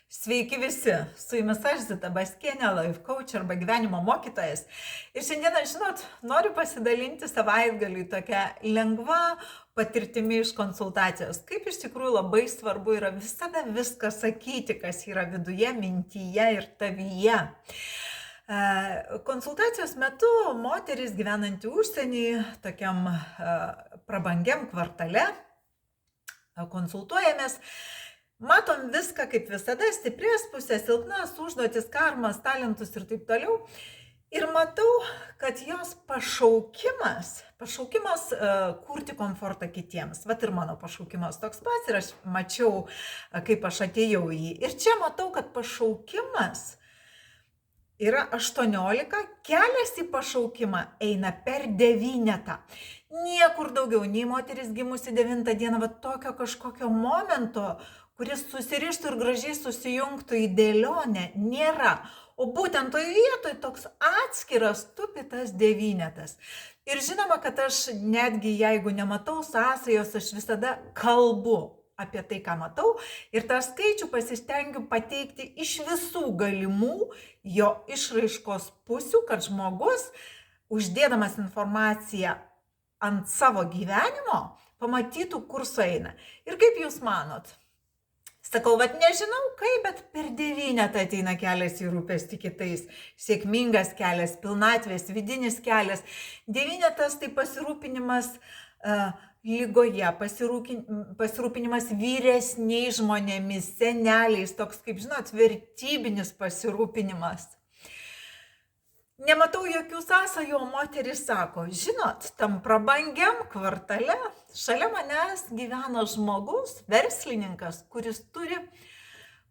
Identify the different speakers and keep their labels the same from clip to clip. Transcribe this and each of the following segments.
Speaker 1: Sveiki visi, su jumis aš Zita Baskienė, life coach arba gyvenimo mokytojas. Ir šiandieną, žinot, noriu pasidalinti savaitgaliui tokia lengva patirtimi iš konsultacijos. Kaip iš tikrųjų labai svarbu yra visada viską sakyti, kas yra viduje, mintyje ir tavyje. Konsultacijos metu moteris gyvenanti užsienį, tokiam prabangiam kvartale, konsultuojamės. Matom viską kaip visada, stiprės pusės, silpnas, užduotis, karmas, talentus ir taip toliau. Ir matau, kad jos pašaukimas kurti komfortą kitiems. Vat ir mano pašaukimas toks pats ir aš mačiau, kaip aš atėjau į jį. Ir čia matau, kad pašaukimas yra 18, kelias į pašaukimą eina per 9. Niekur daugiau, nei moteris gimusi 9 dieną, va tokio kažkokio momento, kuris susirištų ir gražiai susijungtų į dėlionę, nėra. O būtent toje vietoje toks atskiras tupitas 9. Ir žinoma, kad aš netgi jeigu nematau sąsajos, aš visada kalbu apie tai, ką matau, ir tą skaičių pasistengiu pateikti iš visų galimų jo išraiškos pusių, kad žmogus, uždėdamas informaciją ant savo gyvenimo, pamatytų, kur sueina. Ir kaip jūs manot? Sakau, vat nežinau kaip, bet per 9 ateina kelias į rūpestį kitais. Sėkmingas kelias, pilnatvės, vidinis kelias. 9 tai pasirūpinimas lygoje, pasirūpinimas vyresniais žmonėmis, seneliais, toks kaip žinot, vertybinis pasirūpinimas. Nematau jokių sąsajų, o moteris sako, žinot, tam prabangiam kvartale šalia manęs gyvena žmogus, verslininkas, kuris turi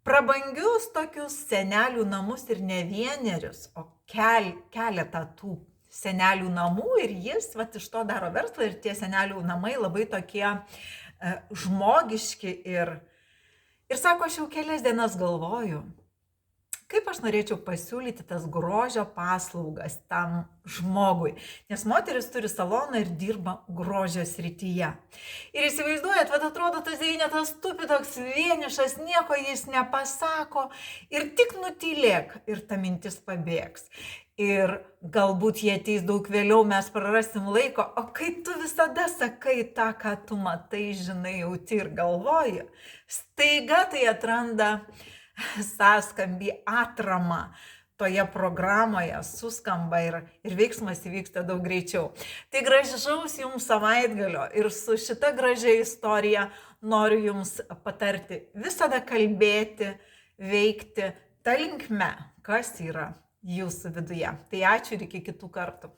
Speaker 1: prabangius tokius senelių namus ir ne vienerius, o keletą tų senelių namų ir jis iš to daro verslą ir tie senelių namai labai tokie žmogiški ir sako, aš jau kelias dienas galvoju, kaip aš norėčiau pasiūlyti tas grožio paslaugas tam žmogui, nes moteris turi saloną ir dirba grožio srityje. Ir įsivaizduojat, atrodo, tas 9 tupi toks vienišas, nieko jis nepasako ir tik nutylėk ir ta mintis pabėgs. Ir galbūt jie ateis daug vėliau, mes prarasim laiko, o kai tu visada sakai tą, ką tu matai, žinai, jauti ir galvoji, staiga tai atranda sąskambį, atramą toje programoje, suskamba ir veiksmas įvyksta daug greičiau. Tai gražaus jums savaitgalio ir su šita gražia istorija noriu jums patarti visada kalbėti, veikti ta linkme, kas yra jūsų viduje. Tai ačiū ir iki kitų kartų.